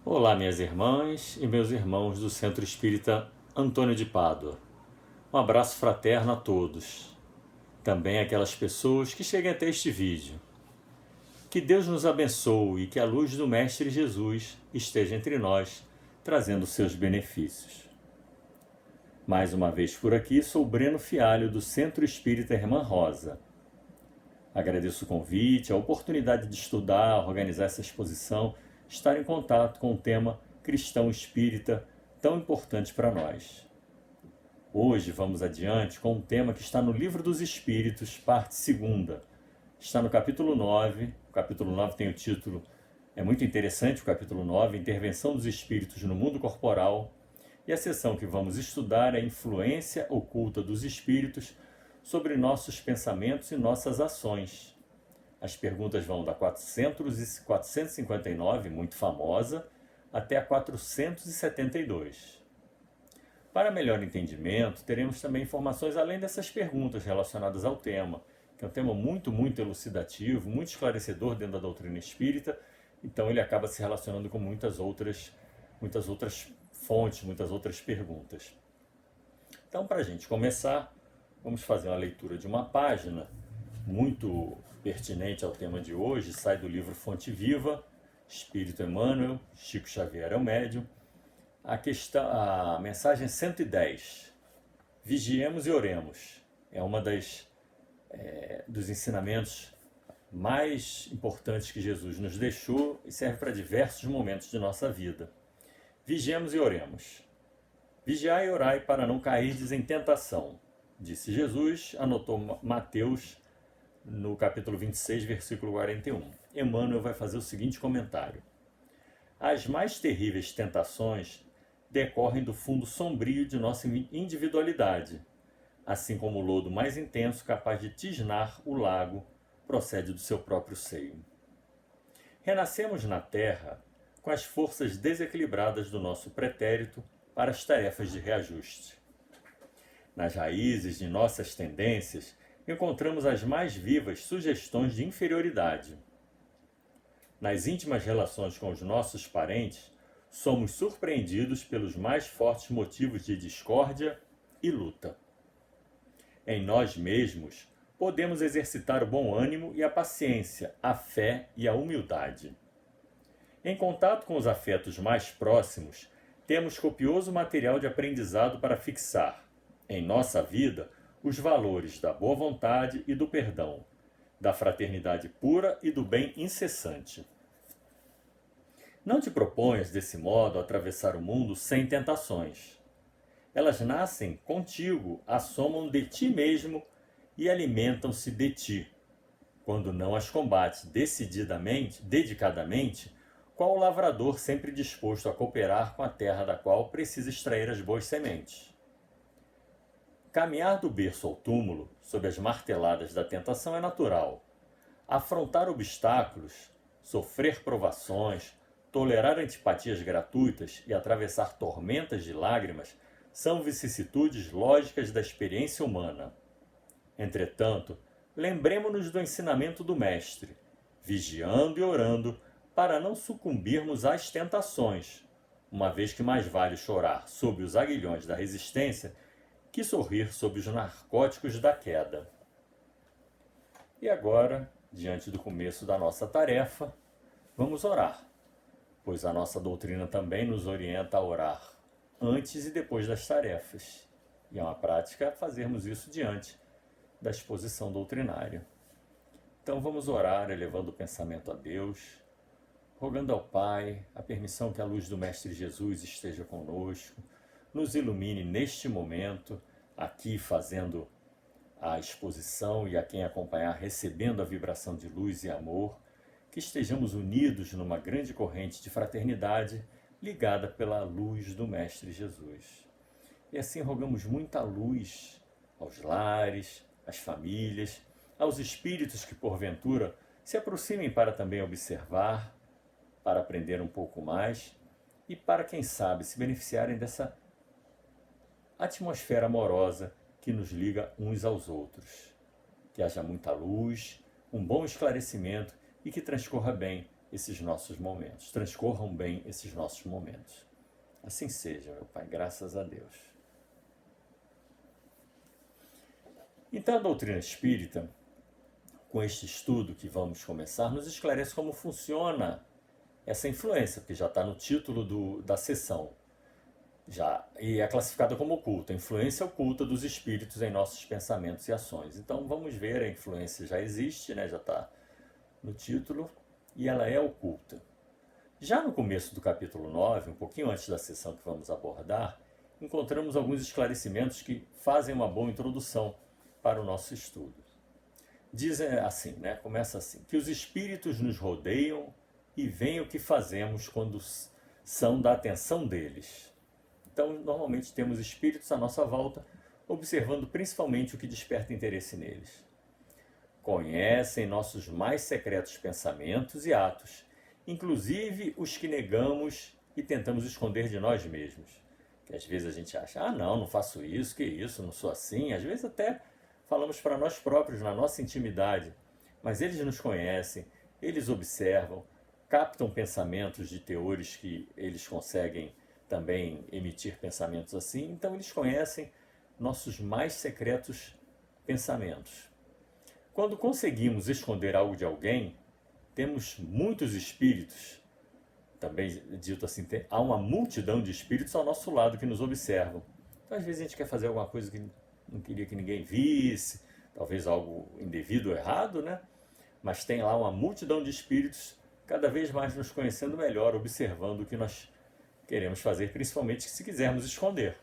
Olá, minhas irmãs e meus irmãos do Centro Espírita Antônio de Pádua. Um abraço fraterno a todos. Também aquelas pessoas que cheguem até este vídeo. Que Deus nos abençoe e que a luz do Mestre Jesus esteja entre nós, trazendo seus benefícios. Mais uma vez por aqui, sou Breno Fialho, do Centro Espírita Irmã Rosa. Agradeço o convite, a oportunidade de estudar, organizar essa exposição, estar em contato com o tema cristão espírita tão importante para nós. Hoje vamos adiante com um tema que está no Livro dos Espíritos, parte 2ª. Está no capítulo 9. O capítulo 9 tem o título, é muito interessante o capítulo 9, Intervenção dos Espíritos no Mundo Corporal. E a seção que vamos estudar é a influência oculta dos espíritos sobre nossos pensamentos e nossas ações. As perguntas vão da 459, muito famosa, até a 472. Para melhor entendimento, teremos também informações além dessas perguntas relacionadas ao tema, que é um tema muito elucidativo, muito esclarecedor dentro da doutrina espírita, então ele acaba se relacionando com muitas outras fontes, muitas outras perguntas. Então, para a gente começar, vamos fazer uma leitura de uma página muito pertinente ao tema de hoje, sai do livro Fonte Viva, Espírito Emmanuel, Chico Xavier é o médium. A mensagem 110, vigiemos e oremos, é uma dos ensinamentos mais importantes que Jesus nos deixou e serve para diversos momentos de nossa vida. Vigiemos e oremos. Vigiai e orai para não cairdes em tentação, disse Jesus, anotou Mateus no capítulo 26, versículo 41. Emmanuel vai fazer o seguinte comentário. As mais terríveis tentações decorrem do fundo sombrio de nossa individualidade, assim como o lodo mais intenso capaz de tisnar o lago procede do seu próprio seio. Renascemos na terra com as forças desequilibradas do nosso pretérito para as tarefas de reajuste. Nas raízes de nossas tendências, encontramos as mais vivas sugestões de inferioridade. Nas íntimas relações com os nossos parentes, somos surpreendidos pelos mais fortes motivos de discórdia e luta. Em nós mesmos, podemos exercitar o bom ânimo e a paciência, a fé e a humildade. Em contato com os afetos mais próximos, temos copioso material de aprendizado para fixar, em nossa vida, os valores da boa vontade e do perdão, da fraternidade pura e do bem incessante. Não te proponhas, desse modo, atravessar o mundo sem tentações. Elas nascem contigo, assomam de ti mesmo e alimentam-se de ti. Quando não as combates dedicadamente, qual o lavrador sempre disposto a cooperar com a terra da qual precisa extrair as boas sementes. Caminhar do berço ao túmulo, sob as marteladas da tentação, é natural. Afrontar obstáculos, sofrer provações, tolerar antipatias gratuitas e atravessar tormentas de lágrimas são vicissitudes lógicas da experiência humana. Entretanto, lembremo-nos do ensinamento do Mestre, vigiando e orando para não sucumbirmos às tentações, uma vez que mais vale chorar sob os aguilhões da resistência que sorrir sob os narcóticos da queda. E agora, diante do começo da nossa tarefa, vamos orar, pois a nossa doutrina também nos orienta a orar antes e depois das tarefas. E é uma prática fazermos isso diante da exposição doutrinária. Então vamos orar elevando o pensamento a Deus, rogando ao Pai a permissão que a luz do Mestre Jesus esteja conosco, nos ilumine neste momento, aqui fazendo a exposição e a quem acompanhar recebendo a vibração de luz e amor, que estejamos unidos numa grande corrente de fraternidade ligada pela luz do Mestre Jesus. E assim rogamos muita luz aos lares, às famílias, aos espíritos que porventura se aproximem para também observar, para aprender um pouco mais e para, quem sabe, se beneficiarem dessa atmosfera amorosa que nos liga uns aos outros. Que haja muita luz, um bom esclarecimento e que transcorra bem esses nossos momentos, transcorram bem esses nossos momentos. Assim seja, meu Pai, graças a Deus. Então, a doutrina espírita, com este estudo que vamos começar, nos esclarece como funciona essa influência, porque já está no título da sessão. E é classificada como oculta, a influência oculta dos espíritos em nossos pensamentos e ações. Então vamos ver, a influência já existe, né? Já está no título, e ela é oculta. Já no começo do capítulo 9, um pouquinho antes da sessão que vamos abordar, encontramos alguns esclarecimentos que fazem uma boa introdução para o nosso estudo. Dizem assim, né? Começa assim, que os espíritos nos rodeiam e veem o que fazemos quando são da atenção deles. Então, normalmente temos espíritos à nossa volta, observando principalmente o que desperta interesse neles. Conhecem nossos mais secretos pensamentos e atos, inclusive os que negamos e tentamos esconder de nós mesmos. Que às vezes a gente acha, não faço isso, que isso, não sou assim. Às vezes até falamos para nós próprios, na nossa intimidade. Mas eles nos conhecem, eles observam, captam pensamentos de teores que eles conseguem também emitir pensamentos assim, então eles conhecem nossos mais secretos pensamentos. Quando conseguimos esconder algo de alguém, temos muitos espíritos, também dito assim, há uma multidão de espíritos ao nosso lado que nos observam. Então, às vezes a gente quer fazer alguma coisa que não queria que ninguém visse, talvez algo indevido ou errado, né? Mas tem lá uma multidão de espíritos cada vez mais nos conhecendo melhor, observando o que nós queremos fazer, principalmente se quisermos esconder.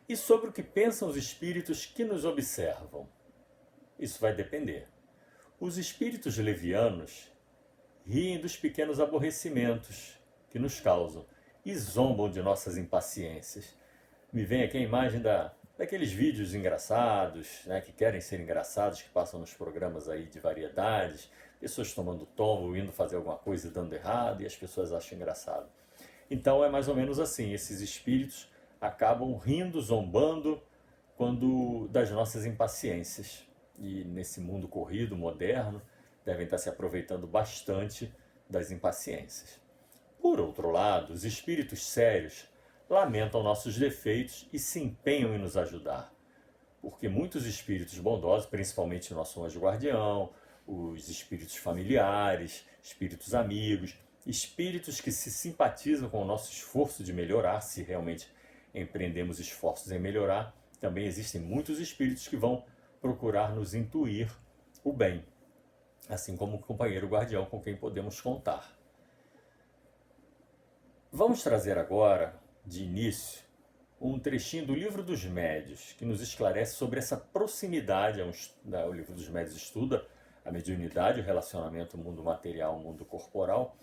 E sobre o que pensam os espíritos que nos observam? Isso vai depender. Os espíritos levianos riem dos pequenos aborrecimentos que nos causam e zombam de nossas impaciências. Me vem aqui a imagem daqueles vídeos engraçados, né, que querem ser engraçados, que passam nos programas aí de variedades, pessoas tomando tombo, indo fazer alguma coisa e dando errado, e as pessoas acham engraçado. Então é mais ou menos assim, esses espíritos acabam rindo, zombando das nossas impaciências. E nesse mundo corrido, moderno, devem estar se aproveitando bastante das impaciências. Por outro lado, os espíritos sérios lamentam nossos defeitos e se empenham em nos ajudar. Porque muitos espíritos bondosos, principalmente o nosso anjo guardião, os espíritos familiares, espíritos amigos, espíritos que se simpatizam com o nosso esforço de melhorar, se realmente empreendemos esforços em melhorar, também existem muitos espíritos que vão procurar nos intuir o bem, assim como o companheiro guardião com quem podemos contar. Vamos trazer agora, de início, um trechinho do Livro dos Médios, que nos esclarece sobre essa proximidade. O Livro dos Médios estuda a mediunidade, o relacionamento mundo material, mundo corporal.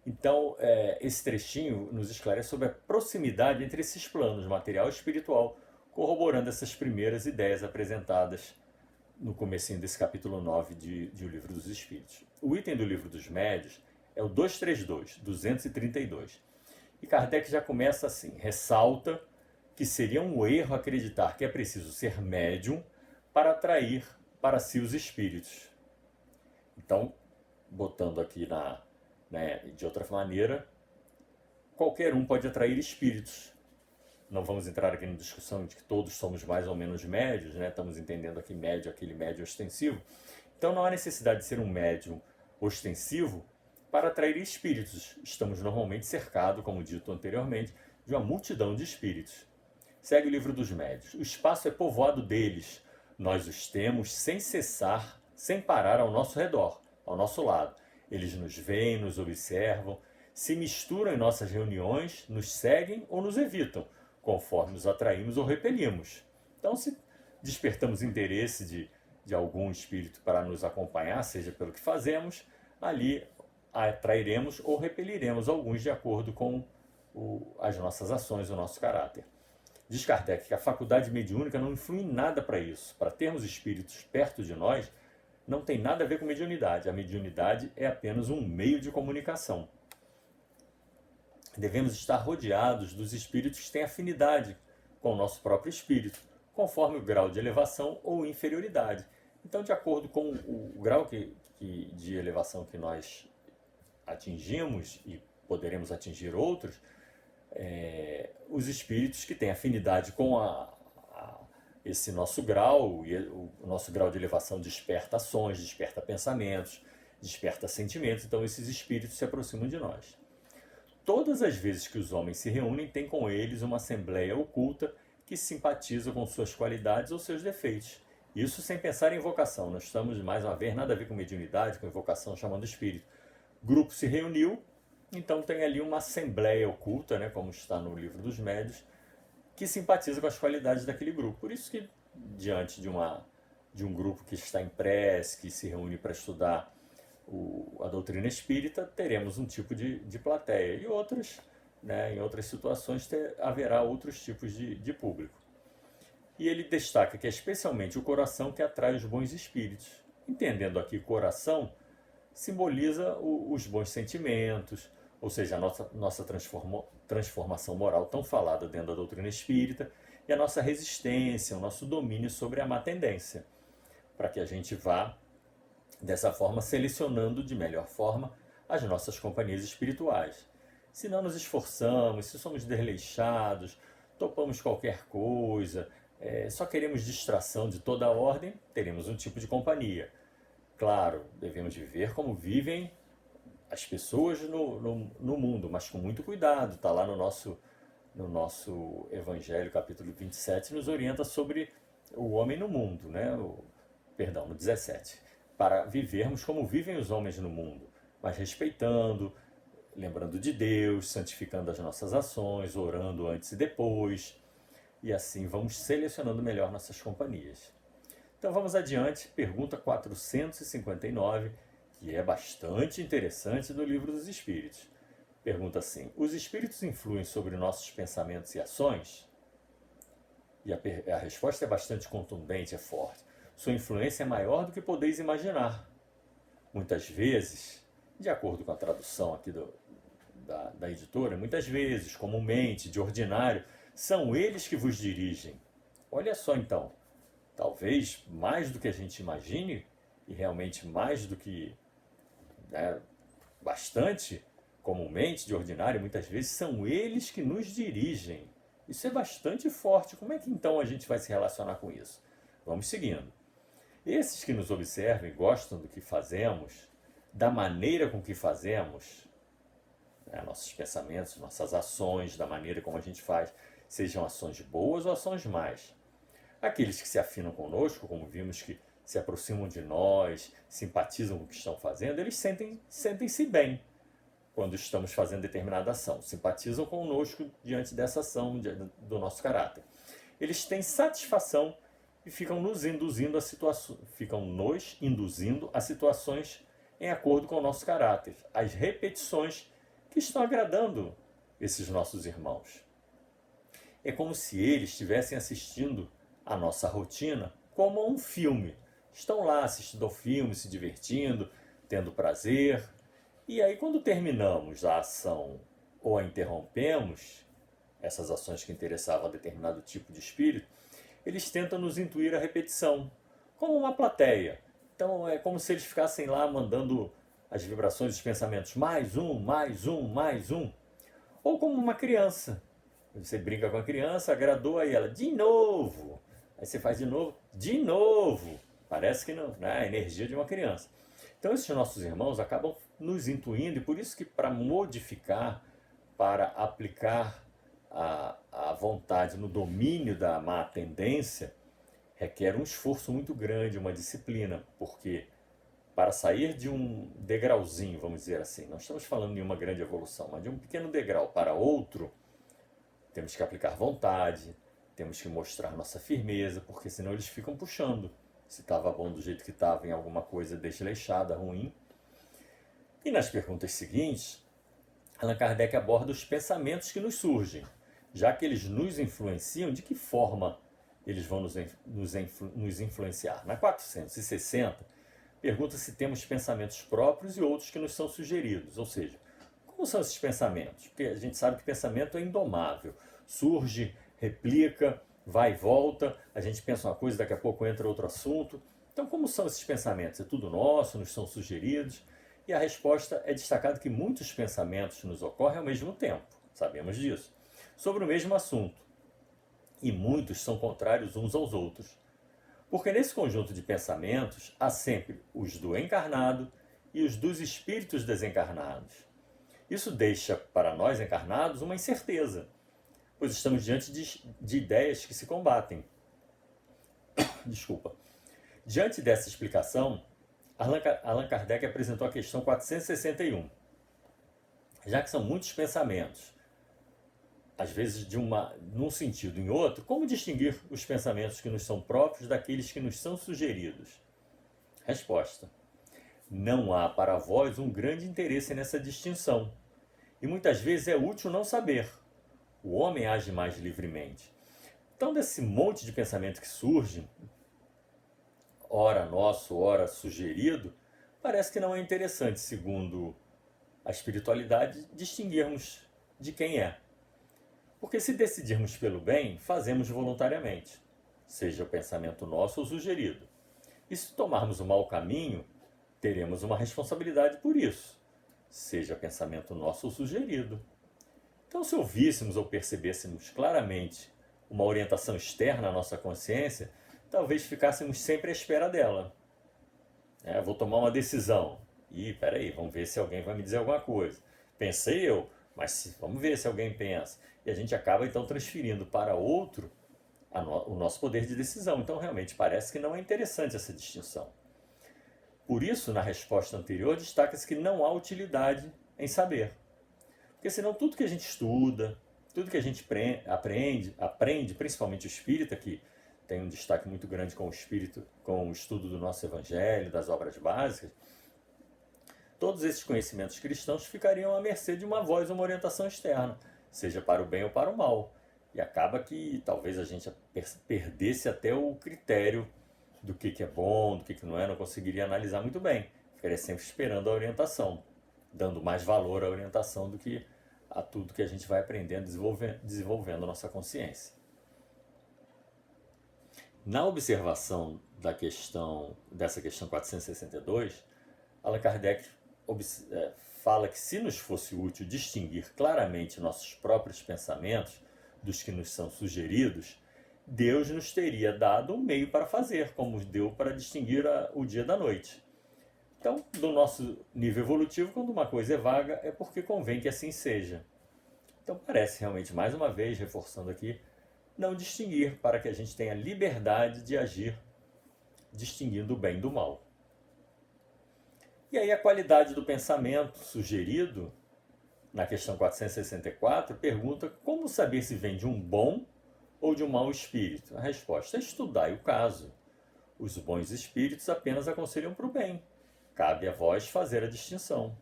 Então, esse trechinho nos esclarece sobre a proximidade entre esses planos, material e espiritual, corroborando essas primeiras ideias apresentadas no comecinho desse capítulo 9 de O Livro dos Espíritos. O item do Livro dos Médios é o 232. E Kardec já começa assim, ressalta que seria um erro acreditar que é preciso ser médium para atrair para si os espíritos. Então, botando aqui de outra maneira, qualquer um pode atrair espíritos. Não vamos entrar aqui na discussão de que todos somos mais ou menos médios, né? Estamos entendendo aqui médio, aquele médio ostensivo. Então não há necessidade de ser um médium ostensivo para atrair espíritos. Estamos normalmente cercados, como dito anteriormente, de uma multidão de espíritos. Segue o Livro dos Médios. O espaço é povoado deles. Nós os temos sem cessar, sem parar ao nosso redor, ao nosso lado. Eles nos veem, nos observam, se misturam em nossas reuniões, nos seguem ou nos evitam, conforme nos atraímos ou repelimos. Então, se despertamos interesse de algum espírito para nos acompanhar, seja pelo que fazemos, ali atrairemos ou repeliremos alguns de acordo com as nossas ações, o nosso caráter. Diz Kardec que a faculdade mediúnica não influi em nada para isso. Para termos espíritos perto de nós, não tem nada a ver com mediunidade. A mediunidade é apenas um meio de comunicação. Devemos estar rodeados dos espíritos que têm afinidade com o nosso próprio espírito, conforme o grau de elevação ou inferioridade. Então, de acordo com o grau de elevação que nós atingimos e poderemos atingir outros, os espíritos que têm afinidade com esse nosso grau, e o nosso grau de elevação desperta ações, desperta pensamentos, desperta sentimentos, então esses espíritos se aproximam de nós. Todas as vezes que os homens se reúnem, tem com eles uma assembleia oculta que simpatiza com suas qualidades ou seus defeitos. Isso sem pensar em invocação. Nós estamos, mais uma vez, nada a ver com mediunidade, com invocação, chamando espírito. O grupo se reuniu, então tem ali uma assembleia oculta, né, como está no livro dos médios, que simpatiza com as qualidades daquele grupo. Por isso que, diante de um grupo que está em prece, que se reúne para estudar a doutrina espírita, teremos um tipo de plateia. E outras, né, em outras situações, haverá outros tipos de público. E ele destaca que é especialmente o coração que atrai os bons espíritos. Entendendo aqui coração, simboliza os bons sentimentos, ou seja, a nossa transformação moral tão falada dentro da doutrina espírita, e a nossa resistência, o nosso domínio sobre a má tendência, para que a gente vá, dessa forma, selecionando de melhor forma as nossas companhias espirituais. Se não nos esforçamos, se somos desleixados, topamos qualquer coisa, só queremos distração de toda a ordem, teremos um tipo de companhia. Claro, devemos viver como vivem as pessoas no mundo, mas com muito cuidado. Está lá no nosso Evangelho, capítulo 27, nos orienta sobre o homem no mundo, né? No 17. Para vivermos como vivem os homens no mundo, mas respeitando, lembrando de Deus, santificando as nossas ações, orando antes e depois. E assim vamos selecionando melhor nossas companhias. Então vamos adiante, pergunta 459, que é bastante interessante do Livro dos Espíritos. Pergunta assim: os espíritos influem sobre nossos pensamentos e ações? E a resposta é bastante contundente, é forte. Sua influência é maior do que podeis imaginar. Muitas vezes, de acordo com a tradução aqui da editora, muitas vezes, comumente, de ordinário, são eles que vos dirigem. Olha só então, talvez mais do que a gente imagine, e realmente mais do que, né, bastante, comumente, de ordinário, muitas vezes, são eles que nos dirigem. Isso é bastante forte. Como é que então a gente vai se relacionar com isso? Vamos seguindo. Esses que nos observam e gostam do que fazemos, da maneira com que fazemos, né, nossos pensamentos, nossas ações, da maneira como a gente faz, sejam ações boas ou ações más. Aqueles que se afinam conosco, como vimos que se aproximam de nós, simpatizam com o que estão fazendo, eles sentem-se bem quando estamos fazendo determinada ação. Simpatizam conosco diante dessa ação, do nosso caráter. Eles têm satisfação e ficam nos induzindo a situações em acordo com o nosso caráter, as repetições que estão agradando esses nossos irmãos. É como se eles estivessem assistindo a nossa rotina como a um filme. Estão lá assistindo ao filme, se divertindo, tendo prazer. E aí, quando terminamos a ação ou a interrompemos, essas ações que interessavam a determinado tipo de espírito, eles tentam nos intuir a repetição, como uma plateia. Então é como se eles ficassem lá mandando as vibrações dos pensamentos, mais um, mais um, mais um. Ou como uma criança. Você brinca com a criança, agradou aí ela, de novo. Aí você faz de novo. Parece que não, né? A energia de uma criança. Então esses nossos irmãos acabam nos intuindo, e por isso que para modificar, para aplicar a vontade no domínio da má tendência, requer um esforço muito grande, uma disciplina, porque para sair de um degrauzinho, vamos dizer assim, não estamos falando de uma grande evolução, mas de um pequeno degrau para outro, temos que aplicar vontade, temos que mostrar nossa firmeza, porque senão eles ficam puxando. Se estava bom do jeito que estava em alguma coisa desleixada, ruim. E nas perguntas seguintes, Allan Kardec aborda os pensamentos que nos surgem. Já que eles nos influenciam, de que forma eles vão nos influenciar? Na 460, pergunta se temos pensamentos próprios e outros que nos são sugeridos. Ou seja, como são esses pensamentos? Porque a gente sabe que pensamento é indomável. Surge, replica, vai e volta, a gente pensa uma coisa, daqui a pouco entra outro assunto. Então, como são esses pensamentos? É tudo nosso, nos são sugeridos? E a resposta é destacado que muitos pensamentos nos ocorrem ao mesmo tempo, sabemos disso, sobre o mesmo assunto, e muitos são contrários uns aos outros. Porque nesse conjunto de pensamentos há sempre os do encarnado e os dos espíritos desencarnados. Isso deixa para nós encarnados uma incerteza, pois estamos diante de ideias que se combatem. Desculpa. Diante dessa explicação, Allan Kardec apresentou a questão 461. Já que são muitos pensamentos, às vezes num sentido em outro, como distinguir os pensamentos que nos são próprios daqueles que nos são sugeridos? Resposta: não há para vós um grande interesse nessa distinção, e muitas vezes é útil não saber. O homem age mais livremente. Então, desse monte de pensamento que surge, ora nosso, ora sugerido, parece que não é interessante, segundo a espiritualidade, distinguirmos de quem é. Porque se decidirmos pelo bem, fazemos voluntariamente, seja o pensamento nosso ou sugerido. E se tomarmos o mau caminho, teremos uma responsabilidade por isso, seja pensamento nosso ou sugerido. Então, se ouvíssemos ou percebêssemos claramente uma orientação externa à nossa consciência, talvez ficássemos sempre à espera dela. Vou tomar uma decisão. Peraí, vamos ver se alguém vai me dizer alguma coisa. Pensei eu, mas vamos ver se alguém pensa. E a gente acaba então transferindo para outro o nosso poder de decisão. Então, realmente, parece que não é interessante essa distinção. Por isso, na resposta anterior, destaca-se que não há utilidade em saber. Porque senão tudo que a gente estuda, tudo que a gente aprende, principalmente o espírita, que tem um destaque muito grande com o estudo do nosso evangelho, das obras básicas, todos esses conhecimentos cristãos ficariam à mercê de uma voz ou uma orientação externa, seja para o bem ou para o mal. E acaba que talvez a gente perdesse até o critério do que é bom, do que não é, não conseguiria analisar muito bem. Ficaria sempre esperando a orientação, dando mais valor à orientação do que a tudo que a gente vai aprendendo, desenvolvendo nossa consciência. Na observação dessa questão 462, Allan Kardec fala que se nos fosse útil distinguir claramente nossos próprios pensamentos dos que nos são sugeridos, Deus nos teria dado um meio para fazer, como deu para distinguir o dia da noite. Então, do nosso nível evolutivo, quando uma coisa é vaga, é porque convém que assim seja. Então, parece realmente, mais uma vez, reforçando aqui, não distinguir para que a gente tenha liberdade de agir, distinguindo o bem do mal. E aí a qualidade do pensamento sugerido, na questão 464, pergunta como saber se vem de um bom ou de um mau espírito. A resposta é estudai o caso. Os bons espíritos apenas aconselham para o bem. Cabe a vós fazer a distinção.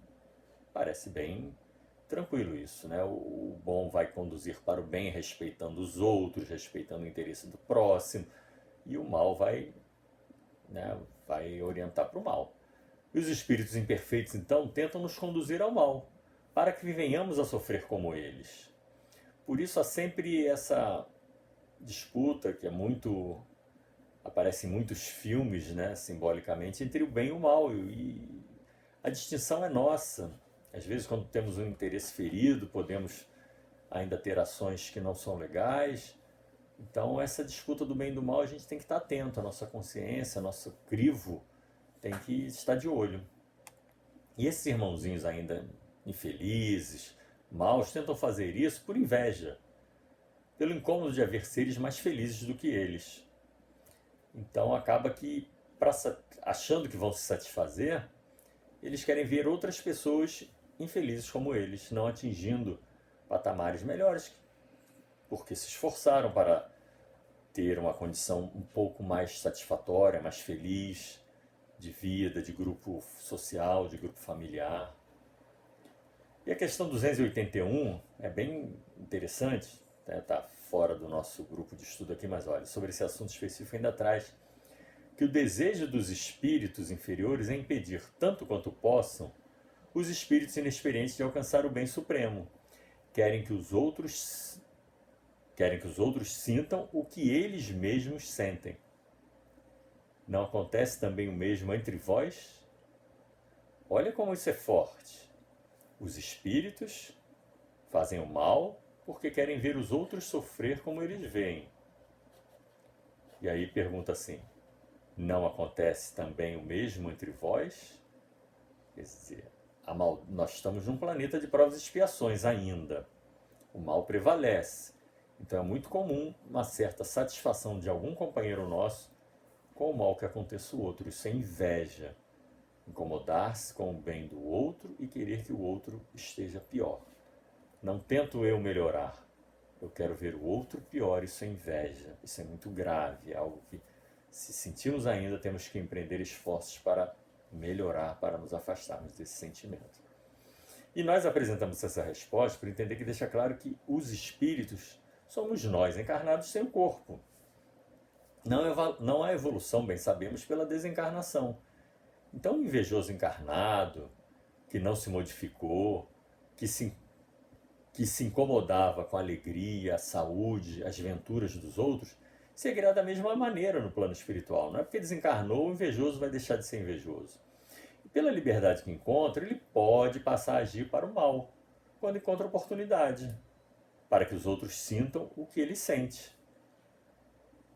Parece bem tranquilo isso, né? O bom vai conduzir para o bem, respeitando os outros, respeitando o interesse do próximo, e o mal vai orientar para o mal. E os espíritos imperfeitos, então, tentam nos conduzir ao mal, para que venhamos a sofrer como eles. Por isso há sempre essa disputa que aparece em muitos filmes, né, simbolicamente, entre o bem e o mal. E a distinção é nossa. Às vezes, quando temos um interesse ferido, podemos ainda ter ações que não são legais. Então, essa disputa do bem e do mal, a gente tem que estar atento. A nossa consciência, nosso crivo, tem que estar de olho. E esses irmãozinhos ainda infelizes, maus, tentam fazer isso por inveja, pelo incômodo de haver seres mais felizes do que eles. Então acaba que, achando que vão se satisfazer, eles querem ver outras pessoas infelizes como eles, não atingindo patamares melhores, porque se esforçaram para ter uma condição um pouco mais satisfatória, mais feliz, de vida, de grupo social, de grupo familiar. E a questão 281 é bem interessante, está fora do nosso grupo de estudo aqui, mas olha, sobre esse assunto específico ainda traz que o desejo dos espíritos inferiores é impedir, tanto quanto possam, os espíritos inexperientes de alcançar o bem supremo. Querem que os outros sintam o que eles mesmos sentem. Não acontece também o mesmo entre vós? Olha como isso é forte. Os espíritos fazem o mal porque querem ver os outros sofrer como eles veem. E aí pergunta assim: não acontece também o mesmo entre vós? Quer dizer, nós estamos num planeta de provas e expiações ainda. O mal prevalece. Então é muito comum uma certa satisfação de algum companheiro nosso com o mal que aconteça o outro. Isso é inveja. Incomodar-se com o bem do outro e querer que o outro esteja pior. Não tento eu melhorar. Eu quero ver o outro pior. Isso é inveja. Isso é muito grave. É algo que, se sentimos ainda, temos que empreender esforços para melhorar, para nos afastarmos desse sentimento. E nós apresentamos essa resposta para entender que deixa claro que os espíritos somos nós, encarnados sem o corpo. Não há evolução, bem sabemos, pela desencarnação. Então, o invejoso encarnado, que não se modificou, que se incomodava com a alegria, a saúde, as venturas dos outros, seguirá da mesma maneira no plano espiritual. Não é porque desencarnou, o invejoso vai deixar de ser invejoso. E pela liberdade que encontra, ele pode passar a agir para o mal, quando encontra oportunidade, para que os outros sintam o que ele sente.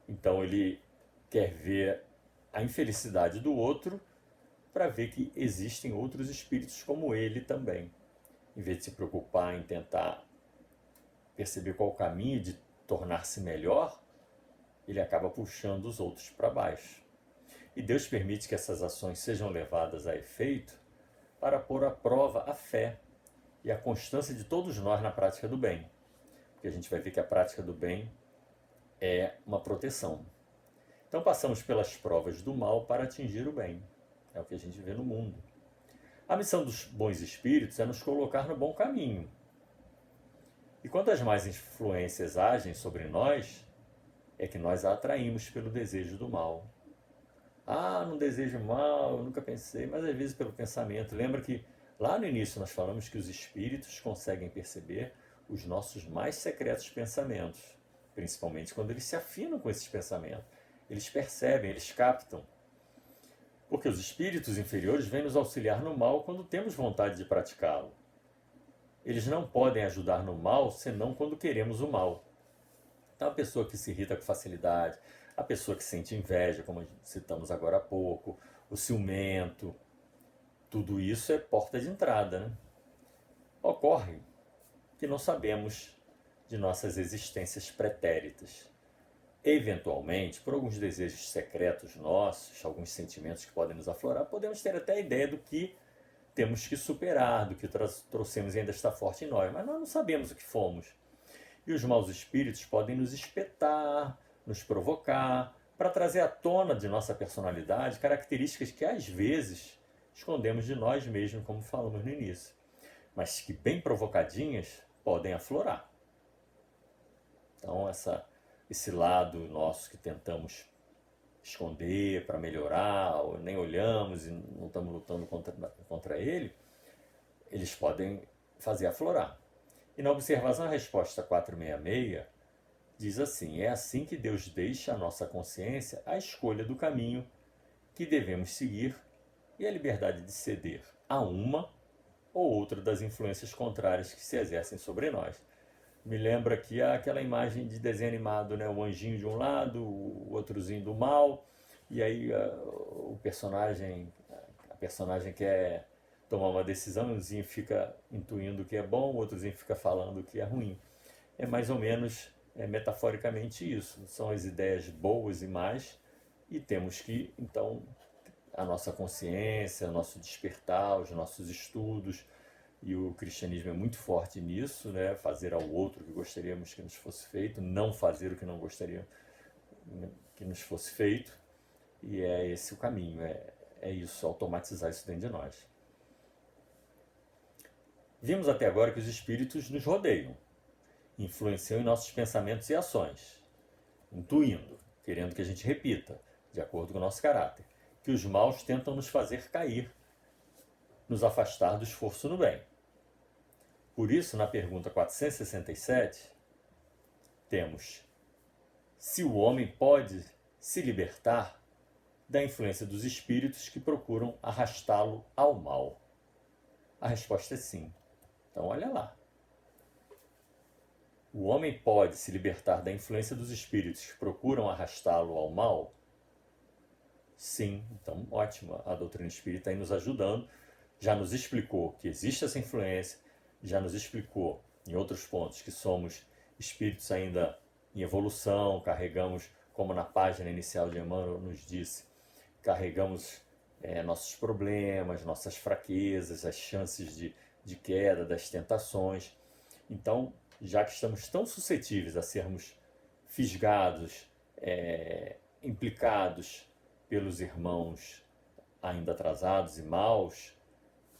Então ele quer ver a infelicidade do outro para ver que existem outros espíritos como ele também. Em vez de se preocupar em tentar perceber qual o caminho de tornar-se melhor, ele acaba puxando os outros para baixo. E Deus permite que essas ações sejam levadas a efeito para pôr à prova a fé e a constância de todos nós na prática do bem. Porque a gente vai ver que a prática do bem é uma proteção. Então passamos pelas provas do mal para atingir o bem. É o que a gente vê no mundo. A missão dos bons espíritos é nos colocar no bom caminho. E quando as más influências agem sobre nós, é que nós a atraímos pelo desejo do mal. Ah, não desejo mal, eu nunca pensei, mas às vezes pelo pensamento. Lembra que lá no início nós falamos que os espíritos conseguem perceber os nossos mais secretos pensamentos, principalmente quando eles se afinam com esses pensamentos. Eles percebem, eles captam. Porque os espíritos inferiores vêm nos auxiliar no mal quando temos vontade de praticá-lo. Eles não podem ajudar no mal senão quando queremos o mal. Então a pessoa que se irrita com facilidade, a pessoa que sente inveja, como citamos agora há pouco, o ciumento, tudo isso é porta de entrada, né? Ocorre que não sabemos de nossas existências pretéritas. Eventualmente, por alguns desejos secretos nossos, alguns sentimentos que podem nos aflorar, podemos ter até a ideia do que temos que superar, do que trouxemos e ainda está forte em nós, mas nós não sabemos o que fomos. E os maus espíritos podem nos espetar, nos provocar, para trazer à tona de nossa personalidade características que às vezes escondemos de nós mesmos, como falamos no início, mas que bem provocadinhas podem aflorar. Então esse lado nosso que tentamos esconder para melhorar, ou nem olhamos e não estamos lutando contra ele, eles podem fazer aflorar. E na observação, a resposta 466 diz assim: é assim que Deus deixa à nossa consciência a escolha do caminho que devemos seguir e a liberdade de ceder a uma ou outra das influências contrárias que se exercem sobre nós. Me lembra aqui aquela imagem de desenho animado, né? O anjinho de um lado, o outrozinho do mal, e aí a personagem quer tomar uma decisão, um zinho fica intuindo que é bom, o outrozinho fica falando que é ruim. É mais ou menos, metaforicamente isso. São as ideias boas e más, e temos que, então, a nossa consciência, o nosso despertar, os nossos estudos, e o cristianismo é muito forte nisso, né? Fazer ao outro o que gostaríamos que nos fosse feito, não fazer o que não gostaríamos que nos fosse feito, e é esse o caminho, é isso, automatizar isso dentro de nós. Vimos até agora que os espíritos nos rodeiam, influenciam em nossos pensamentos e ações, intuindo, querendo que a gente repita, de acordo com o nosso caráter, que os maus tentam nos fazer cair, nos afastar do esforço no bem. Por isso, na pergunta 467, temos: se o homem pode se libertar da influência dos espíritos que procuram arrastá-lo ao mal. A resposta é sim. Então, olha lá. O homem pode se libertar da influência dos espíritos que procuram arrastá-lo ao mal? Sim, então ótimo. A doutrina espírita aí nos ajudando. Já nos explicou que existe essa influência, já nos explicou em outros pontos que somos espíritos ainda em evolução, carregamos, como na página inicial de Emmanuel nos disse, carregamos nossos problemas, nossas fraquezas, as chances de queda, das tentações. Então, já que estamos tão suscetíveis a sermos fisgados, implicados pelos irmãos ainda atrasados e maus,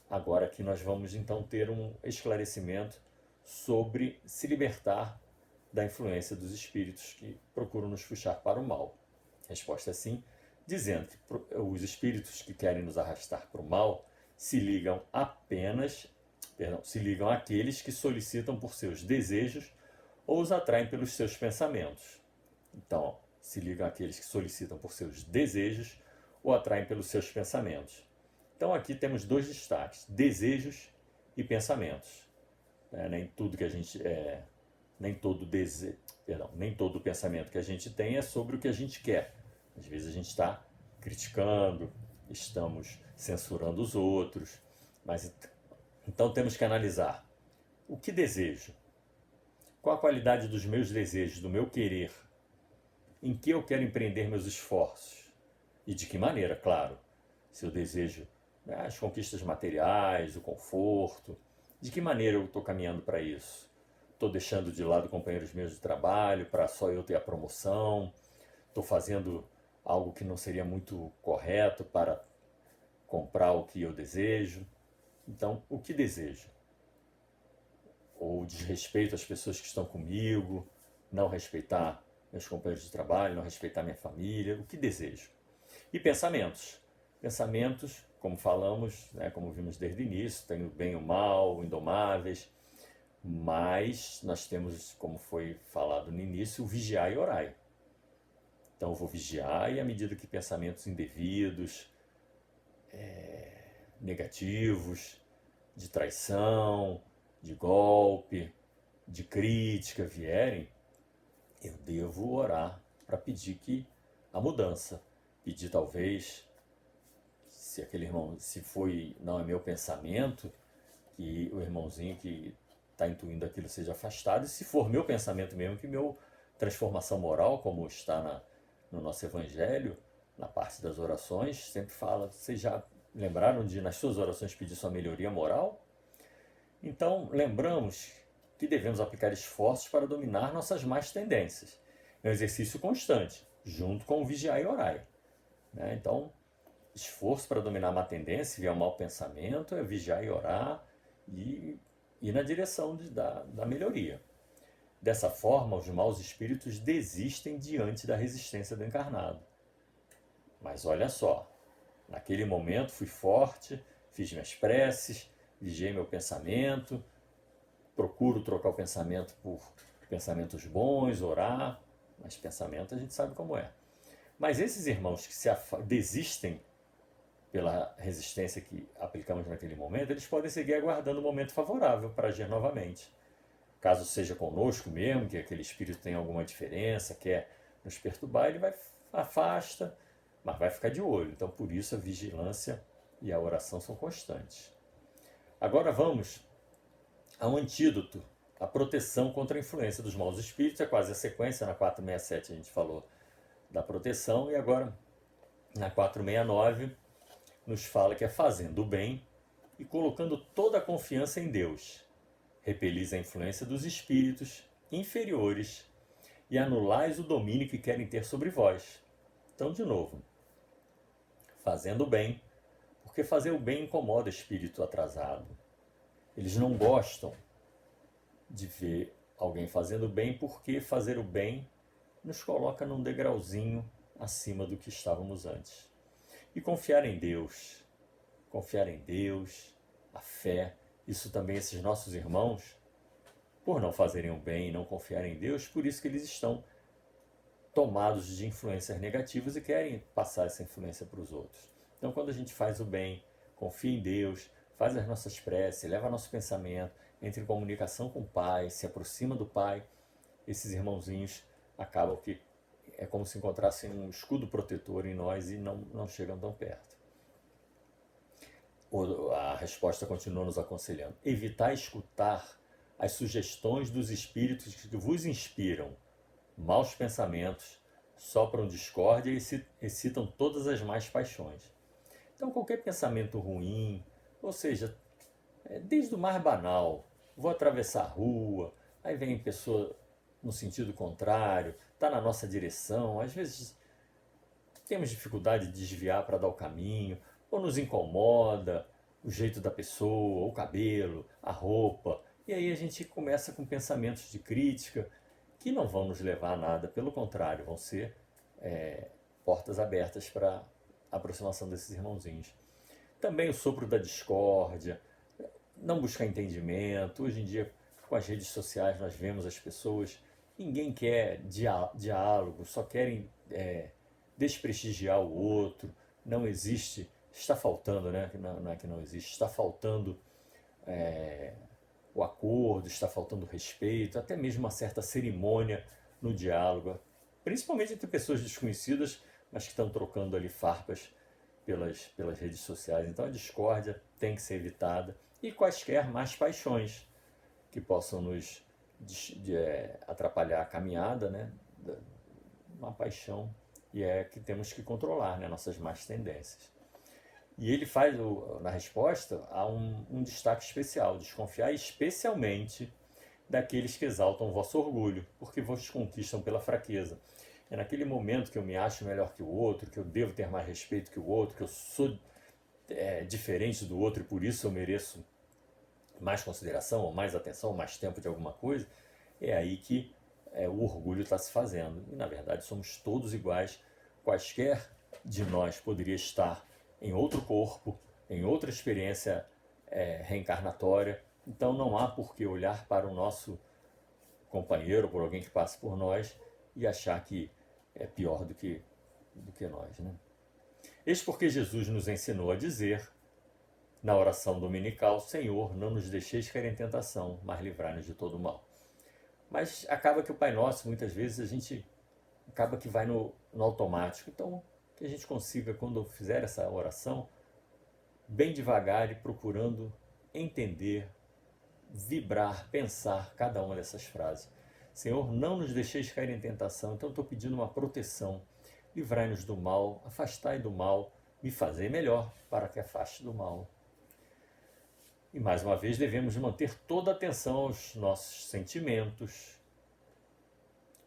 agora aqui nós vamos então ter um esclarecimento sobre se libertar da influência dos espíritos que procuram nos puxar para o mal. Resposta é sim, dizendo que os espíritos que querem nos arrastar para o mal se ligam àqueles que solicitam por seus desejos ou os atraem pelos seus pensamentos. Então, se ligam àqueles que solicitam por seus desejos ou atraem pelos seus pensamentos. Então aqui temos dois destaques, desejos e pensamentos. Nem tudo que a gente nem todo pensamento que a gente tem é sobre o que a gente quer. Às vezes a gente está criticando, estamos censurando os outros, mas então temos que analisar o que desejo, qual a qualidade dos meus desejos, do meu querer, em que eu quero empreender meus esforços e de que maneira, claro. Se eu desejo as conquistas materiais, o conforto, de que maneira eu estou caminhando para isso? Estou deixando de lado companheiros meus de trabalho para só eu ter a promoção? Estou fazendo algo que não seria muito correto para comprar o que eu desejo? Então, o que desejo? Ou desrespeito às pessoas que estão comigo, não respeitar meus companheiros de trabalho, não respeitar minha família, o que desejo? E pensamentos. Pensamentos, como falamos, como vimos desde o início, tem o bem e o mal, indomáveis, mas nós temos, como foi falado no início, o vigiar e orai. Então eu vou vigiar e à medida que pensamentos indevidos, negativos, de traição, de golpe, de crítica vierem, eu devo orar para pedir que a mudança, pedir talvez, se aquele irmão, se foi, não é meu pensamento, que o irmãozinho que está intuindo aquilo seja afastado, e se for meu pensamento mesmo, que meu transformação moral, como está no nosso evangelho, na parte das orações, sempre fala, vocês já lembraram de nas suas orações pedir sua melhoria moral? Então, lembramos que devemos aplicar esforços para dominar nossas más tendências. É um exercício constante, junto com o vigiar e orai. Então, esforço para dominar a má tendência, se vier um mau pensamento, é vigiar e orar e ir na direção da melhoria. Dessa forma, os maus espíritos desistem diante da resistência do encarnado. Mas olha só, naquele momento fui forte, fiz minhas preces, vigiei meu pensamento, procuro trocar o pensamento por pensamentos bons, orar, mas pensamento a gente sabe como é. Mas esses irmãos que desistem pela resistência que aplicamos naquele momento, eles podem seguir aguardando o momento favorável para agir novamente. Caso seja conosco mesmo, que aquele espírito tem alguma diferença, quer nos perturbar, ele afasta, mas vai ficar de olho. Então, por isso, a vigilância e a oração são constantes. Agora vamos ao antídoto, a proteção contra a influência dos maus espíritos. É quase a sequência, na 467 a gente falou da proteção, e agora na 469 nos fala que é fazendo o bem e colocando toda a confiança em Deus. Repelis a influência dos espíritos inferiores e anulais o domínio que querem ter sobre vós. Então, de novo, fazendo o bem, porque fazer o bem incomoda o espírito atrasado. Eles não gostam de ver alguém fazendo o bem, porque fazer o bem nos coloca num degrauzinho acima do que estávamos antes. E confiar em Deus, a fé, isso também esses nossos irmãos, por não fazerem o bem e não confiarem em Deus, por isso que eles estão tomados de influências negativas e querem passar essa influência para os outros. Então, quando a gente faz o bem, confia em Deus, faz as nossas preces, eleva nosso pensamento, entra em comunicação com o Pai, se aproxima do Pai, esses irmãozinhos acabam que é como se encontrassem um escudo protetor em nós e não chegam tão perto. A resposta continua nos aconselhando: evitar escutar as sugestões dos espíritos que vos inspiram maus pensamentos, sopram discórdia e excitam todas as más paixões. Então, qualquer pensamento ruim, ou seja, desde o mais banal, vou atravessar a rua, aí vem pessoa no sentido contrário, está na nossa direção, às vezes temos dificuldade de desviar para dar o caminho, ou nos incomoda o jeito da pessoa, o cabelo, a roupa, e aí a gente começa com pensamentos de crítica que não vão nos levar a nada, pelo contrário, vão ser portas abertas para a aproximação desses irmãozinhos. Também o sopro da discórdia, não buscar entendimento. Hoje em dia, com as redes sociais, nós vemos as pessoas, ninguém quer diálogo, só querem desprestigiar o outro. Não existe, está faltando, né? Não é que não existe, está faltando o acordo, está faltando o respeito, até mesmo uma certa cerimônia no diálogo, principalmente entre pessoas desconhecidas, mas que estão trocando ali farpas pelas redes sociais. Então a discórdia tem que ser evitada e quaisquer más paixões que possam nos atrapalhar a caminhada, né? Uma paixão, e é que temos que controlar, né? Nossas más tendências. E ele faz, na resposta, há um destaque especial: desconfiar especialmente daqueles que exaltam o vosso orgulho, porque vos conquistam pela fraqueza. É naquele momento que eu me acho melhor que o outro, que eu devo ter mais respeito que o outro, que eu sou diferente do outro e por isso eu mereço mais consideração, ou mais atenção, ou mais tempo de alguma coisa, é aí que o orgulho está se fazendo. E na verdade somos todos iguais, quaisquer de nós poderia estar em outro corpo, em outra experiência reencarnatória. Então não há por que olhar para o nosso companheiro, por alguém que passe por nós, e achar que é pior do que nós, né? Eis porque Jesus nos ensinou a dizer, na oração dominical: Senhor, não nos deixeis cair em tentação, mas livrai-nos de todo o mal. Mas acaba que o Pai Nosso, muitas vezes, a gente acaba que vai no automático. Então, que a gente consiga, quando fizer essa oração, bem devagar e procurando entender, vibrar, pensar cada uma dessas frases. Senhor, não nos deixeis cair em tentação. Então estou pedindo uma proteção. Livrai-nos do mal, afastai do mal, me fazei melhor para que afaste do mal. E mais uma vez devemos manter toda a atenção aos nossos sentimentos.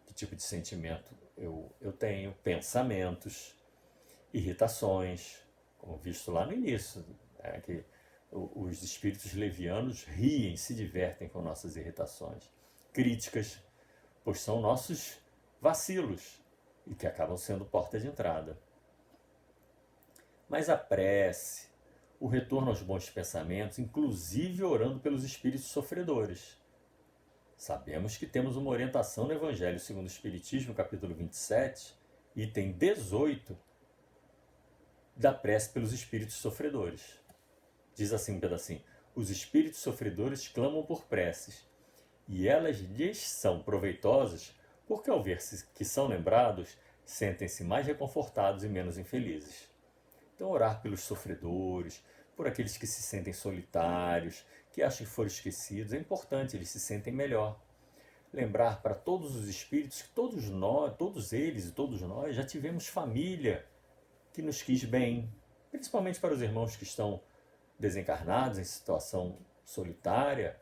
Que tipo de sentimento eu tenho? Pensamentos, irritações, como visto lá no início, que os espíritos levianos riem, se divertem com nossas irritações. Críticas, pois são nossos vacilos e que acabam sendo porta de entrada. Mas a prece, o retorno aos bons pensamentos, inclusive orando pelos espíritos sofredores. Sabemos que temos uma orientação no Evangelho segundo o Espiritismo, capítulo 27, item 18, da prece pelos espíritos sofredores. Diz assim um pedacinho: os espíritos sofredores clamam por preces, e elas lhes são proveitosas, porque ao ver que são lembrados, sentem-se mais reconfortados e menos infelizes. Então, orar pelos sofredores, por aqueles que se sentem solitários, que acham que foram esquecidos, é importante, eles se sentem melhor. Lembrar para todos os espíritos que todos eles e todos nós já tivemos família que nos quis bem, principalmente para os irmãos que estão desencarnados, em situação solitária.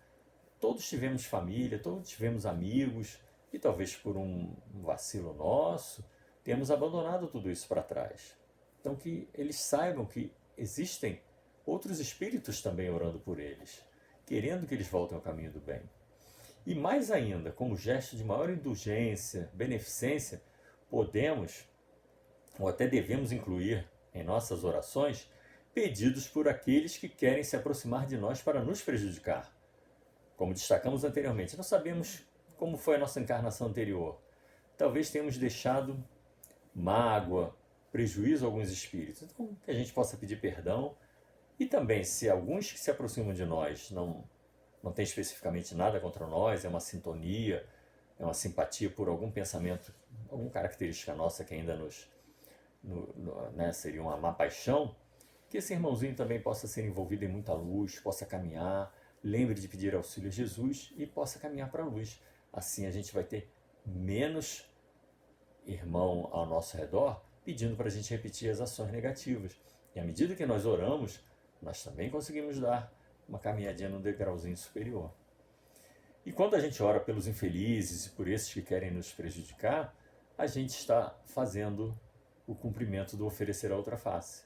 Todos tivemos família, todos tivemos amigos, e talvez por um vacilo nosso, temos abandonado tudo isso para trás. Então que eles saibam que existem outros espíritos também orando por eles, querendo que eles voltem ao caminho do bem. E mais ainda, como gesto de maior indulgência, beneficência, podemos, ou até devemos incluir em nossas orações, pedidos por aqueles que querem se aproximar de nós para nos prejudicar. Como destacamos anteriormente, não sabemos como foi a nossa encarnação anterior. Talvez tenhamos deixado mágoa, prejuízo a alguns espíritos. Então, que a gente possa pedir perdão E também, se alguns que se aproximam de nós não têm especificamente nada contra nós, é uma sintonia, é uma simpatia por algum pensamento, alguma característica nossa que ainda né, seria uma má paixão, que esse irmãozinho também possa ser envolvido em muita luz, possa caminhar, lembre de pedir auxílio a Jesus e possa caminhar para a luz. Assim a gente vai ter menos irmão ao nosso redor pedindo para a gente repetir as ações negativas. E à medida que nós oramos, nós também conseguimos dar uma caminhadinha no degrauzinho superior. E quando a gente ora pelos infelizes e por esses que querem nos prejudicar, a gente está fazendo o cumprimento do oferecer a outra face.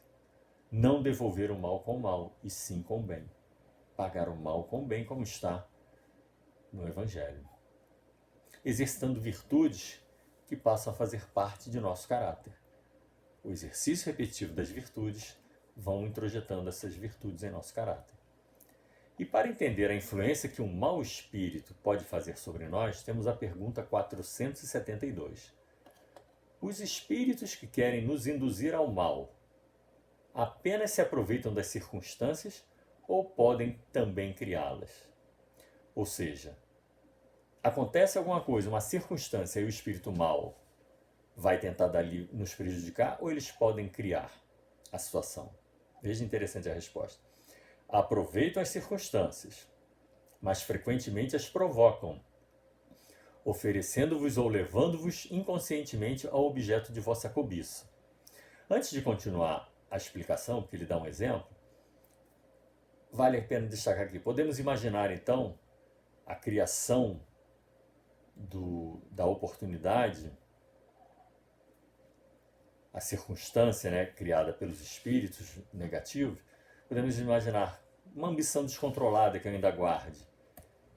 Não devolver o mal com o mal, e sim com o bem. Pagar o mal com o bem, como está no Evangelho. Exercitando virtudes que passam a fazer parte de nosso caráter. O exercício repetitivo das virtudes vão introjetando essas virtudes em nosso caráter. E para entender a influência que um mau espírito pode fazer sobre nós, temos a pergunta 472. Os espíritos que querem nos induzir ao mal apenas se aproveitam das circunstâncias ou podem também criá-las? Ou seja, acontece alguma coisa, uma circunstância, e o espírito mau vai tentar dali nos prejudicar, ou eles podem criar a situação? Veja interessante a resposta. Aproveitam as circunstâncias, mas frequentemente as provocam, oferecendo-vos ou levando-vos inconscientemente ao objeto de vossa cobiça. Antes de continuar a explicação, porque ele dá um exemplo, vale a pena destacar aqui. Podemos imaginar, então, a criação da oportunidade, a circunstância, né, criada pelos espíritos negativos. Podemos imaginar uma ambição descontrolada que ainda guarde.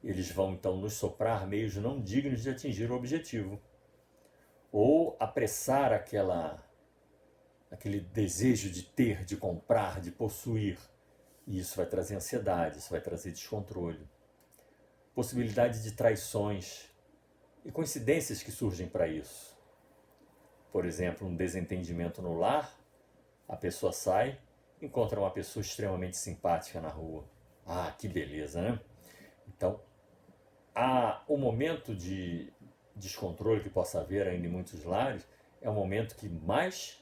Eles vão, então, nos soprar meios não dignos de atingir o objetivo. Ou apressar aquele desejo de ter, de comprar, de possuir. E isso vai trazer ansiedade, isso vai trazer descontrole. Possibilidade de traições e coincidências que surgem para isso. Por exemplo, um desentendimento no lar, a pessoa sai, encontra uma pessoa extremamente simpática na rua. Ah, que beleza, né? Então, o momento de descontrole que possa haver ainda em muitos lares é o momento que mais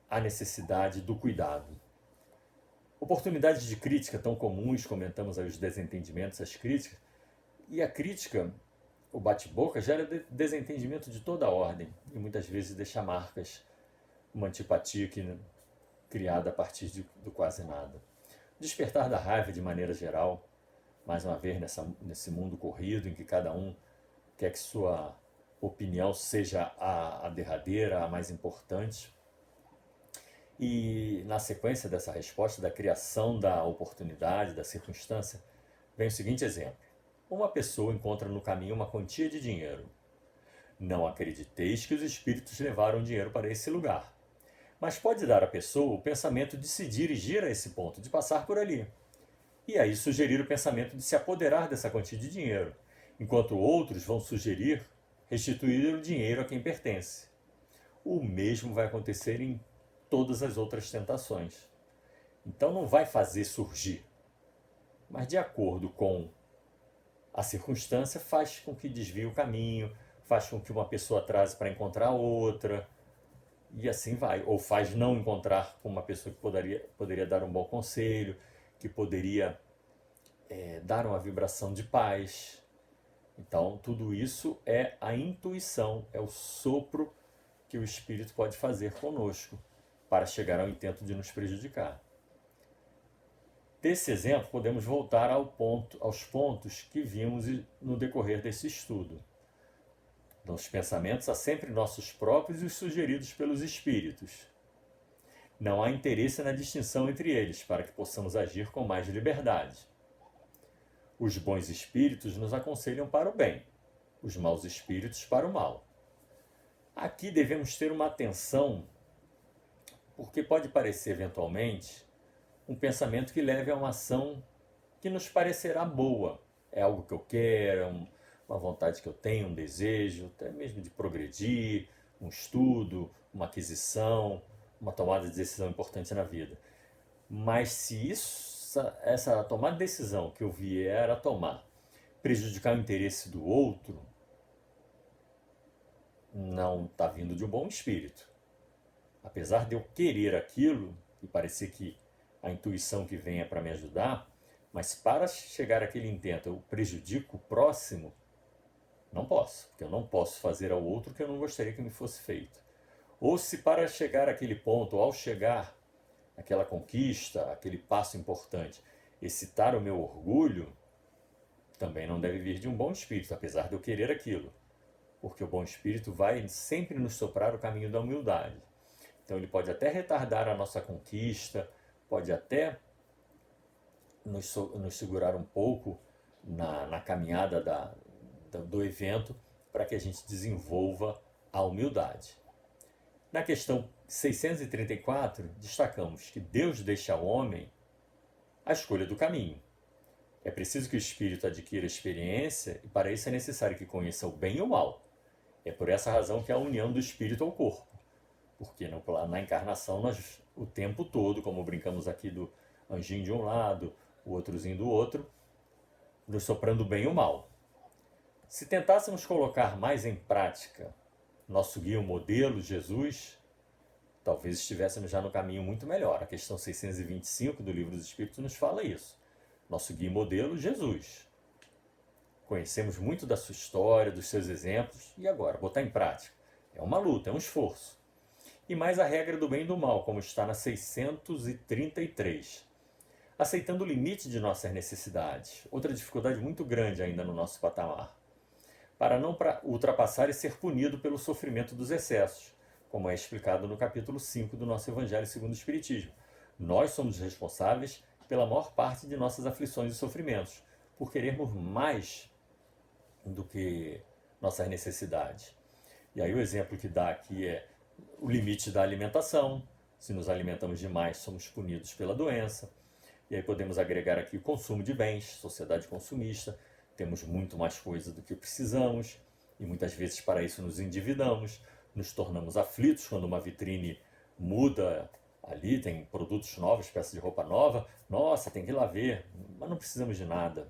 há necessidade do cuidado. Oportunidades de crítica tão comuns, comentamos aí os desentendimentos, as críticas, e a crítica, o bate-boca, gera desentendimento de toda a ordem e muitas vezes deixa marcas, uma antipatia criada a partir do quase nada. Despertar da raiva de maneira geral, mais uma vez nesse mundo corrido em que cada um quer que sua opinião seja a derradeira, a mais importante. E na sequência dessa resposta, da criação da oportunidade, da circunstância, vem o seguinte exemplo. Uma pessoa encontra no caminho uma quantia de dinheiro. Não acrediteis que os espíritos levaram dinheiro para esse lugar, mas pode dar à pessoa o pensamento de se dirigir a esse ponto, de passar por ali. E aí sugerir o pensamento de se apoderar dessa quantia de dinheiro, enquanto outros vão sugerir restituir o dinheiro a quem pertence. O mesmo vai acontecer em todas as outras tentações. Então não vai fazer surgir, mas de acordo com a circunstância faz com que desvie o caminho, faz com que uma pessoa atrase para encontrar outra, e assim vai. Ou faz não encontrar com uma pessoa que poderia dar um bom conselho, que poderia dar uma vibração de paz. Então, tudo isso é a intuição, é o sopro que o Espírito pode fazer conosco para chegar ao intento de nos prejudicar. Desse exemplo, podemos voltar aos pontos que vimos no decorrer desse estudo. Nos pensamentos há sempre nossos próprios e os sugeridos pelos espíritos. Não há interesse na distinção entre eles, para que possamos agir com mais liberdade. Os bons espíritos nos aconselham para o bem, os maus espíritos para o mal. Aqui devemos ter uma atenção, porque pode parecer eventualmente um pensamento que leve a uma ação que nos parecerá boa. É algo que eu quero, uma vontade que eu tenho, um desejo, até mesmo de progredir, um estudo, uma aquisição, uma tomada de decisão importante na vida. Mas se essa tomada de decisão que eu vier a tomar prejudicar o interesse do outro, não está vindo de um bom espírito. Apesar de eu querer aquilo e parecer que a intuição que vem é para me ajudar, mas para chegar àquele intento eu prejudico o próximo, não posso, porque eu não posso fazer ao outro o que eu não gostaria que me fosse feito. Ou se para chegar àquele ponto, ou ao chegar àquela conquista, aquele passo importante, excitar o meu orgulho, também não deve vir de um bom espírito, apesar de eu querer aquilo. Porque o bom espírito vai sempre nos soprar o caminho da humildade. Então ele pode até retardar a nossa conquista, pode até nos segurar um pouco na caminhada do evento para que a gente desenvolva a humildade. Na questão 634, destacamos que Deus deixa ao homem a escolha do caminho. É preciso que o espírito adquira experiência e para isso é necessário que conheça o bem e o mal. É por essa razão que há a união do espírito ao corpo. Porque na encarnação nós, o tempo todo, como brincamos aqui do anjinho de um lado, o outrozinho do outro, nos soprando o bem e o mal. Se tentássemos colocar mais em prática nosso guia, o modelo, Jesus, talvez estivéssemos já no caminho muito melhor. A questão 625 do Livro dos Espíritos nos fala isso. Nosso guia e modelo, Jesus. Conhecemos muito da sua história, dos seus exemplos, e agora, botar em prática. É uma luta, é um esforço. E mais a regra do bem e do mal, como está na 633. Aceitando o limite de nossas necessidades. Outra dificuldade muito grande ainda no nosso patamar. Para não ultrapassar e ser punido pelo sofrimento dos excessos, como é explicado no capítulo 5 do nosso Evangelho segundo o Espiritismo. Nós somos responsáveis pela maior parte de nossas aflições e sofrimentos, por querermos mais do que nossas necessidades. E aí o exemplo que dá aqui é o limite da alimentação. Se nos alimentamos demais, somos punidos pela doença. E aí podemos agregar aqui o consumo de bens, sociedade consumista. Temos muito mais coisa do que precisamos e muitas vezes para isso nos endividamos, nos tornamos aflitos quando uma vitrine muda ali, tem produtos novos, peças de roupa nova. Nossa, tem que ir lá ver, mas não precisamos de nada.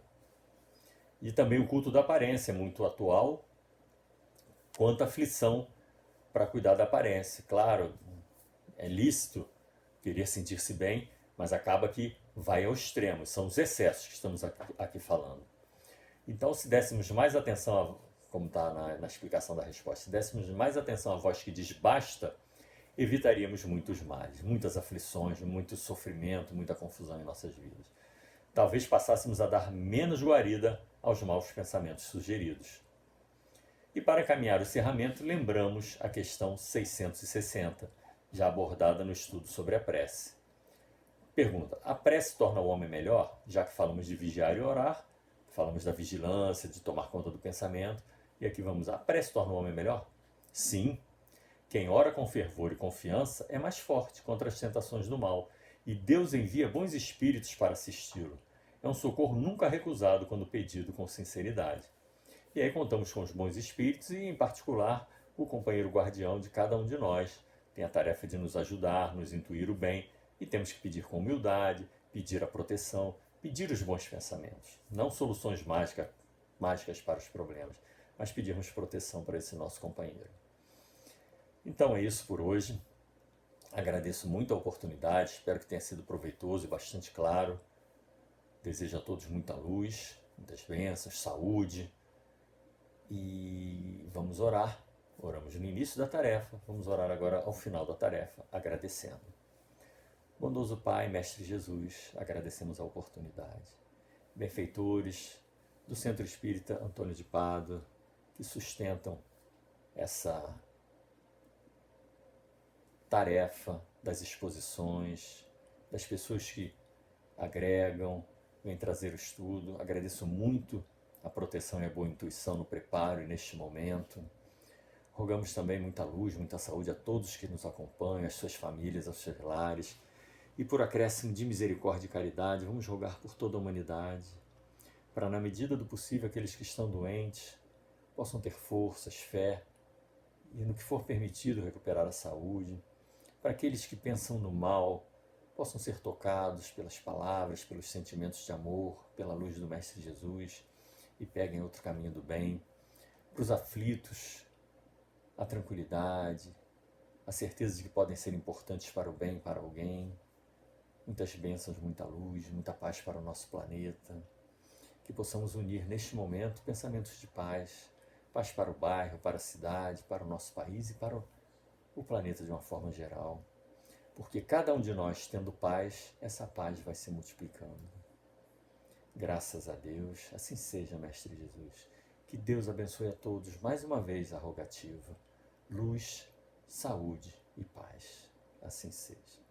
E também o culto da aparência, muito atual, quanto a aflição para cuidar da aparência. Claro, é lícito querer sentir-se bem, mas acaba que vai ao extremo. São os excessos que estamos aqui falando. Então, se dessemos mais atenção, como está na explicação da resposta, se dessemos mais atenção à voz que diz basta, evitaríamos muitos males, muitas aflições, muito sofrimento, muita confusão em nossas vidas. Talvez passássemos a dar menos guarida aos maus pensamentos sugeridos. E para caminhar o encerramento, lembramos a questão 660, já abordada no estudo sobre a prece. Pergunta: a prece torna o homem melhor? Já que falamos de vigiar e orar, falamos da vigilância, de tomar conta do pensamento, e aqui vamos a prece torna o homem melhor? Sim. Quem ora com fervor e confiança é mais forte contra as tentações do mal, e Deus envia bons espíritos para assisti-lo. É um socorro nunca recusado quando pedido com sinceridade. E aí contamos com os bons espíritos e, em particular, o companheiro guardião de cada um de nós. Tem a tarefa de nos ajudar, nos intuir o bem, e temos que pedir com humildade, pedir a proteção, pedir os bons pensamentos. Não soluções mágicas para os problemas, mas pedirmos proteção para esse nosso companheiro. Então é isso por hoje. Agradeço muito a oportunidade, espero que tenha sido proveitoso e bastante claro. Desejo a todos muita luz, muitas bênçãos, saúde. E vamos orar. Oramos no início da tarefa, vamos orar agora ao final da tarefa, agradecendo. Bondoso Pai, Mestre Jesus, agradecemos a oportunidade. Benfeitores do Centro Espírita Antônio de Pádua, que sustentam essa tarefa das exposições, das pessoas que agregam, vêm trazer o estudo. Agradeço muito a proteção e a boa intuição no preparo e neste momento. Rogamos também muita luz, muita saúde a todos que nos acompanham, às suas famílias, aos seus lares. E por acréscimo de misericórdia e caridade, vamos rogar por toda a humanidade, para, na medida do possível, aqueles que estão doentes possam ter forças, fé, e no que for permitido recuperar a saúde. Para aqueles que pensam no mal, possam ser tocados pelas palavras, pelos sentimentos de amor, pela luz do Mestre Jesus e peguem outro caminho do bem. Para os aflitos, a tranquilidade, a certeza de que podem ser importantes para o bem, para alguém. Muitas bênçãos, muita luz, muita paz para o nosso planeta. Que possamos unir neste momento pensamentos de paz, paz para o bairro, para a cidade, para o nosso país e para o planeta de uma forma geral. Porque cada um de nós tendo paz, essa paz vai se multiplicando. Graças a Deus, assim seja, Mestre Jesus. Que Deus abençoe a todos, mais uma vez a rogativa. Luz, saúde e paz. Assim seja.